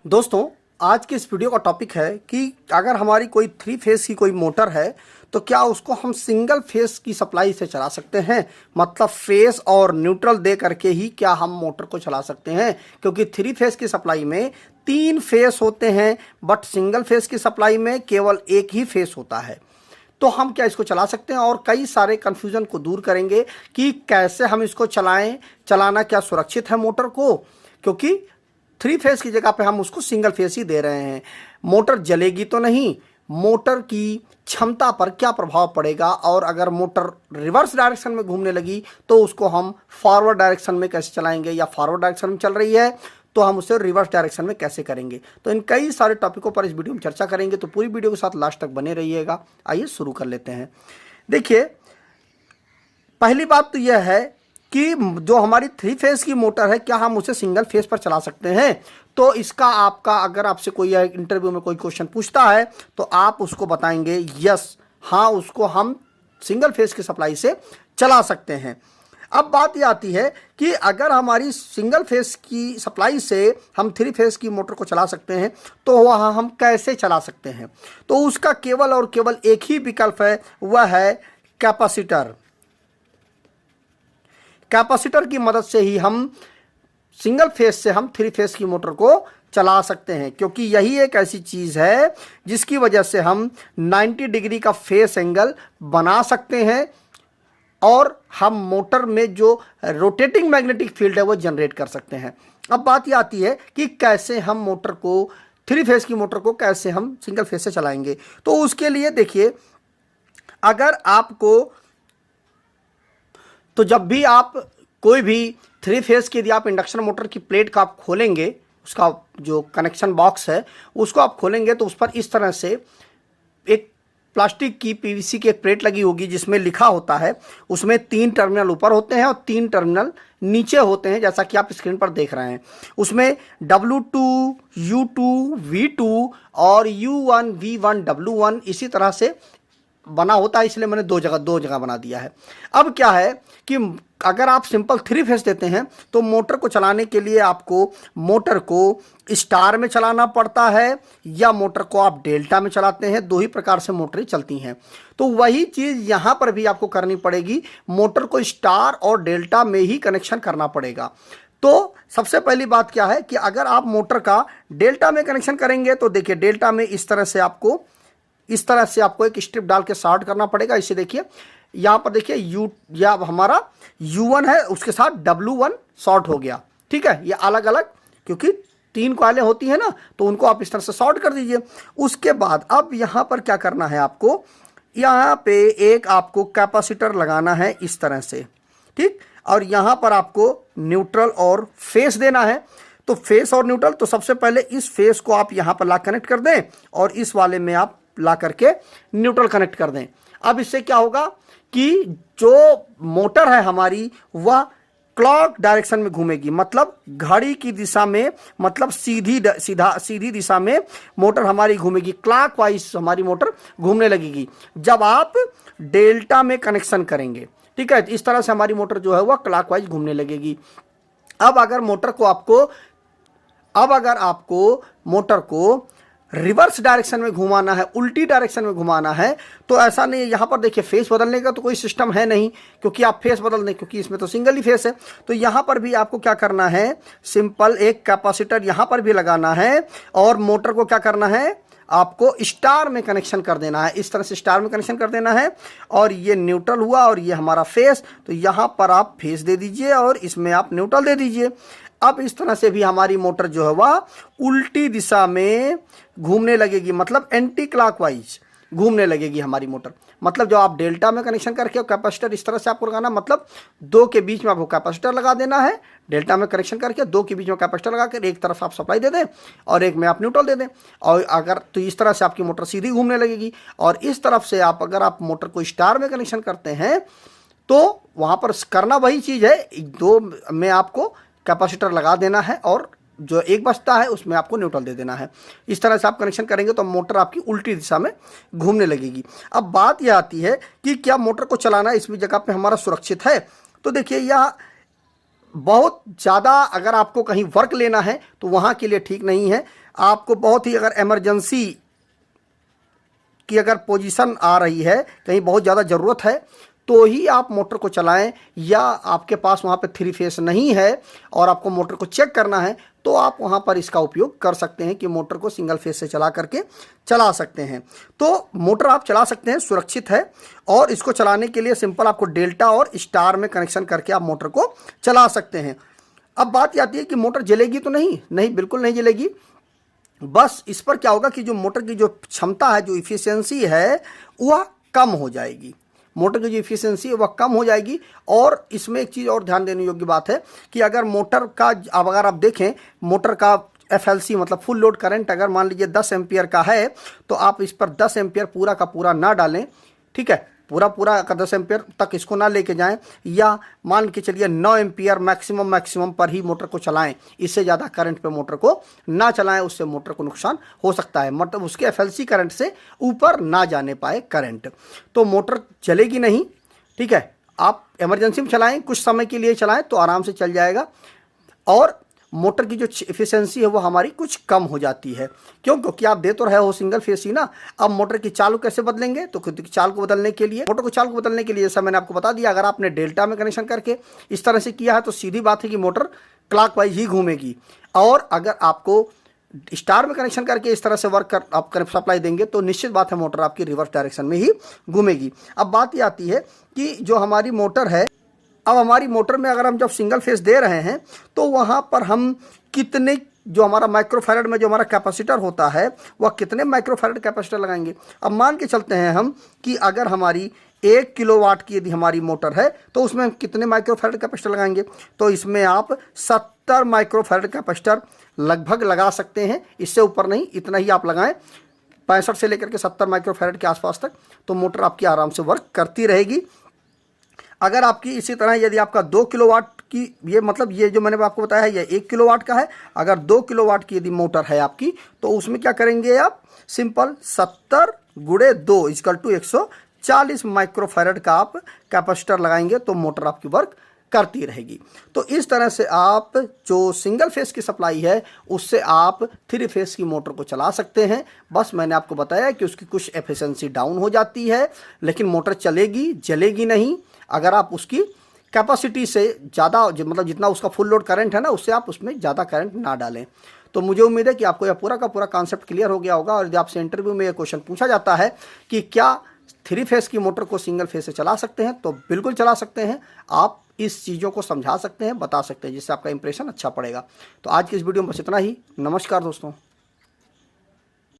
दोस्तों, आज के इस वीडियो का टॉपिक है कि अगर हमारी कोई 3 फेस की कोई मोटर है तो क्या उसको हम सिंगल फेस की सप्लाई से चला सकते हैं। मतलब फेस और न्यूट्रल दे करके ही क्या हम मोटर को चला सकते हैं, क्योंकि 3 फेस की सप्लाई में 3 फेस होते हैं बट सिंगल फेस की सप्लाई में केवल एक ही फेस होता है। तो हम क्या इसको चला सकते हैं और कई सारे कन्फ्यूज़न को दूर करेंगे कि कैसे हम इसको चलाएं, चलाना क्या सुरक्षित है मोटर को, क्योंकि 3 फेस की जगह पे हम उसको सिंगल फेस ही दे रहे हैं। मोटर जलेगी तो नहीं, मोटर की क्षमता पर क्या प्रभाव पड़ेगा, और अगर मोटर रिवर्स डायरेक्शन में घूमने लगी तो उसको हम फॉरवर्ड डायरेक्शन में कैसे चलाएंगे, या फॉरवर्ड डायरेक्शन में चल रही है तो हम उसे रिवर्स डायरेक्शन में कैसे करेंगे। तो इन कई सारे टॉपिकों पर इस वीडियो में चर्चा करेंगे, तो पूरी वीडियो के साथ लास्ट तक बने रहिएगा। आइए शुरू कर लेते हैं। देखिए, पहली बात तो यह है कि जो हमारी 3 फेस की मोटर है क्या हम उसे सिंगल फेस पर चला सकते हैं। तो इसका आपका अगर आपसे कोई इंटरव्यू में कोई क्वेश्चन पूछता है तो आप उसको बताएंगे यस, हाँ उसको हम सिंगल फेस की सप्लाई से चला सकते हैं। अब बात यह आती है कि अगर हमारी सिंगल फेस की सप्लाई से हम 3 फेस की मोटर को चला सकते हैं तो वह हम कैसे चला सकते हैं। तो उसका केवल और केवल एक ही विकल्प है, वह है कैपेसिटर। कैपेसिटर की मदद से ही हम सिंगल फेस से हम 3 फेस की मोटर को चला सकते हैं, क्योंकि यही एक ऐसी चीज़ है जिसकी वजह से हम 90 डिग्री का फेस एंगल बना सकते हैं और हम मोटर में जो रोटेटिंग मैग्नेटिक फील्ड है वो जनरेट कर सकते हैं। अब बात यह आती है कि कैसे हम मोटर को 3 फेस की मोटर को कैसे हम सिंगल फेस से चलाएंगे। तो उसके लिए देखिए, अगर आपको तो जब भी आप कोई भी 3 फेस की यदि आप इंडक्शन मोटर की प्लेट का आप खोलेंगे, उसका जो कनेक्शन बॉक्स है उसको आप खोलेंगे तो उस पर इस तरह से एक प्लास्टिक की पीवीसी की एक प्लेट लगी होगी जिसमें लिखा होता है, उसमें 3 टर्मिनल ऊपर होते हैं और 3 टर्मिनल नीचे होते हैं, जैसा कि आप स्क्रीन पर देख रहे हैं। उसमें W2, U2, V2 और U1, V1, W1 इसी तरह से बना होता है, इसलिए मैंने दो जगह बना दिया है। अब क्या है कि अगर आप सिंपल 3 फेस देते हैं तो मोटर को चलाने के लिए आपको मोटर को स्टार में चलाना पड़ता है या मोटर को आप डेल्टा में चलाते हैं। 2 ही प्रकार से मोटरें चलती हैं। तो वही चीज़ यहाँ पर भी आपको करनी पड़ेगी, मोटर को स्टार और डेल्टा में ही कनेक्शन करना पड़ेगा। तो सबसे पहली बात क्या है कि अगर आप मोटर का डेल्टा में कनेक्शन करेंगे तो देखिए, डेल्टा में इस तरह से आपको एक स्ट्रिप डाल के शॉर्ट करना पड़ेगा। इसे देखिए, यहाँ पर देखिए या हमारा U1 है, उसके साथ W1 शॉर्ट हो गया। ठीक है, ये अलग अलग, क्योंकि 3 कॉइलें होती हैं ना, तो उनको आप इस तरह से शॉर्ट कर दीजिए। उसके बाद अब यहाँ पर क्या करना है आपको, यहाँ पे एक आपको कैपेसिटर लगाना है इस तरह से, ठीक। और यहाँ पर आपको न्यूट्रल और फेस देना है। तो फेस और न्यूट्रल, तो सबसे पहले इस फेस को आप यहाँ पर ला कनेक्ट कर दें और इस वाले में आप ला करके न्यूट्रल कनेक्ट कर दें। अब इससे क्या होगा कि जो मोटर है हमारी वह क्लॉक डायरेक्शन में घूमेगी, मतलब घड़ी की दिशा में, मतलब सीधी दिशा में मोटर हमारी घूमेगी, क्लॉकवाइज हमारी मोटर घूमने लगेगी जब आप डेल्टा में कनेक्शन करेंगे। ठीक है, इस तरह से हमारी मोटर जो है वह क्लॉकवाइज घूमने लगेगी। अब अगर आपको मोटर को रिवर्स डायरेक्शन में घुमाना है, उल्टी डायरेक्शन में घुमाना है, तो ऐसा नहीं है। यहाँ पर देखिए, फेस बदलने का तो कोई सिस्टम है नहीं, क्योंकि आप फेस बदल दें, क्योंकि इसमें तो सिंगल ही फेस है। तो यहाँ पर भी आपको क्या करना है, सिंपल एक कैपेसिटर यहाँ पर भी लगाना है और मोटर को क्या करना है, आपको स्टार में कनेक्शन कर देना है। इस तरह से स्टार में कनेक्शन कर देना है और ये न्यूट्रल हुआ और ये हमारा फेस। तो यहाँ पर आप फेस दे दीजिए और इसमें आप न्यूट्रल दे दीजिए। अब इस तरह से भी हमारी मोटर जो है वह उल्टी दिशा में घूमने लगेगी, मतलब एंटी क्लॉकवाइज घूमने लगेगी हमारी मोटर। मतलब जो आप डेल्टा में कनेक्शन करके कैपेसिटर इस तरह से आपको लगाना, मतलब 2 के बीच में आपको कैपेसिटर लगा देना है, डेल्टा में कनेक्शन करके 2 के बीच में कैपेसिटर लगा कर एक तरफ आप सप्लाई दे दें और एक में आप न्यूट्रल दे दें। और अगर तो इस तरह से आपकी मोटर सीधी घूमने लगेगी। और इस तरफ से अगर आप मोटर को स्टार में कनेक्शन करते हैं तो वहाँ पर करना वही चीज़ है, 2 में आपको कैपेसिटर लगा देना है और जो एक बचता है उसमें आपको न्यूट्रल दे देना है। इस तरह से आप कनेक्शन करेंगे तो मोटर आपकी उल्टी दिशा में घूमने लगेगी। अब बात यह आती है कि क्या मोटर को चलाना इस जगह पे हमारा सुरक्षित है। तो देखिए, यह बहुत ज़्यादा अगर आपको कहीं वर्क लेना है तो वहाँ के लिए ठीक नहीं है। आपको बहुत ही अगर इमरजेंसी की अगर पोजीशन आ रही है, कहीं बहुत ज़्यादा ज़रूरत है, तो ही आप मोटर को चलाएं, या आपके पास वहाँ पे 3 फेस नहीं है और आपको मोटर को चेक करना है, तो आप वहाँ पर इसका उपयोग कर सकते हैं कि मोटर को सिंगल फेस से चला करके चला सकते हैं। तो मोटर आप चला सकते हैं, सुरक्षित है, और इसको चलाने के लिए सिंपल आपको डेल्टा और स्टार में कनेक्शन करके आप मोटर को चला सकते हैं। अब बात आती है कि मोटर जलेगी तो नहीं, बिल्कुल नहीं जलेगी। बस इस पर क्या होगा कि जो मोटर की जो क्षमता है, जो इफिशियंसी है, वह कम हो जाएगी। मोटर की जो इफिशियंसी है वह कम हो जाएगी। और इसमें एक चीज़ और ध्यान देने योग्य बात है कि अगर मोटर का, अब अगर आप देखें मोटर का FLC मतलब फुल लोड करंट अगर मान लीजिए 10 एम्पियर का है, तो आप इस पर 10 एम्पियर पूरा का पूरा ना डालें, ठीक है, पूरा का 10 एम्पियर तक इसको ना लेके जाएं, या मान के चलिए 9 एम्पियर मैक्सिमम पर ही मोटर को चलाएं। इससे ज़्यादा करंट पे मोटर को ना चलाएं, उससे मोटर को नुकसान हो सकता है, मतलब उसके FLC करंट से ऊपर ना जाने पाए करंट, तो मोटर चलेगी नहीं। ठीक है, आप इमरजेंसी में चलाएं, कुछ समय के लिए चलाएं तो आराम से चल जाएगा, और मोटर की जो एफिशिएंसी है वो हमारी कुछ कम हो जाती है। क्योंकि आप दे तो रहे हो सिंगल फेस ही ना। अब मोटर की चाल को कैसे बदलेंगे, तो खुद की चाल को बदलने के लिए, मोटर को चाल को बदलने के लिए जैसा मैंने आपको बता दिया, अगर आपने डेल्टा में कनेक्शन करके इस तरह से किया है तो सीधी बात है कि मोटर क्लॉकवाइज ही घूमेगी, और अगर आपको स्टार में कनेक्शन करके इस तरह से वर्क कर आप सप्लाई देंगे तो निश्चित बात है मोटर आपकी रिवर्स डायरेक्शन में ही घूमेगी। अब बात ये आती है कि जो हमारी मोटर है, अब हमारी मोटर में अगर हम जब सिंगल फेस दे रहे हैं तो वहाँ पर हम कितने, जो हमारा माइक्रोफैरड में जो हमारा कैपेसिटर होता है वह कितने माइक्रोफैरड कैपेसिटर लगाएंगे। अब मान के चलते हैं हम कि अगर हमारी 1 किलोवाट की यदि हमारी मोटर है तो उसमें हम कितने माइक्रोफैरड कैपेसिटर लगाएंगे, तो इसमें आप 70 माइक्रोफैरड कैपेसिटर लगभग लगा सकते हैं, इससे ऊपर नहीं, इतना ही आप लगाएं, 65 से लेकर के 70 माइक्रोफैरड के आसपास तक, तो मोटर आपकी आराम से वर्क करती रहेगी। अगर आपकी इसी तरह यदि आपका 2 किलोवाट की, ये मतलब ये जो मैंने आपको बताया है ये 1 किलोवाट का है, अगर 2 किलोवाट की यदि मोटर है आपकी तो उसमें क्या करेंगे आप, सिंपल 70 × 2 = 140 माइक्रोफैरड का आप कैपेसिटर लगाएंगे तो मोटर आपकी वर्क करती रहेगी। तो इस तरह से आप जो सिंगल फेस की सप्लाई है उससे आप 3 फेस की मोटर को चला सकते हैं। बस मैंने आपको बताया कि उसकी कुछ एफिशिएंसी डाउन हो जाती है, लेकिन मोटर चलेगी, जलेगी नहीं। अगर आप उसकी कैपेसिटी से ज़्यादा, मतलब जितना उसका फुल लोड करंट है ना, उससे आप उसमें ज़्यादा करंट ना डालें। तो मुझे उम्मीद है कि आपको यह पूरा का पूरा कॉन्सेप्ट क्लियर हो गया होगा। और यदि आपसे इंटरव्यू में यह क्वेश्चन पूछा जाता है कि क्या 3 फेस की मोटर को सिंगल फेस से चला सकते हैं, तो बिल्कुल चला सकते हैं। आप इस चीज़ों को समझा सकते हैं, बता सकते हैं, जिससे आपका इंप्रेशन अच्छा पड़ेगा। तो आज की इस वीडियो में बस इतना ही। नमस्कार दोस्तों।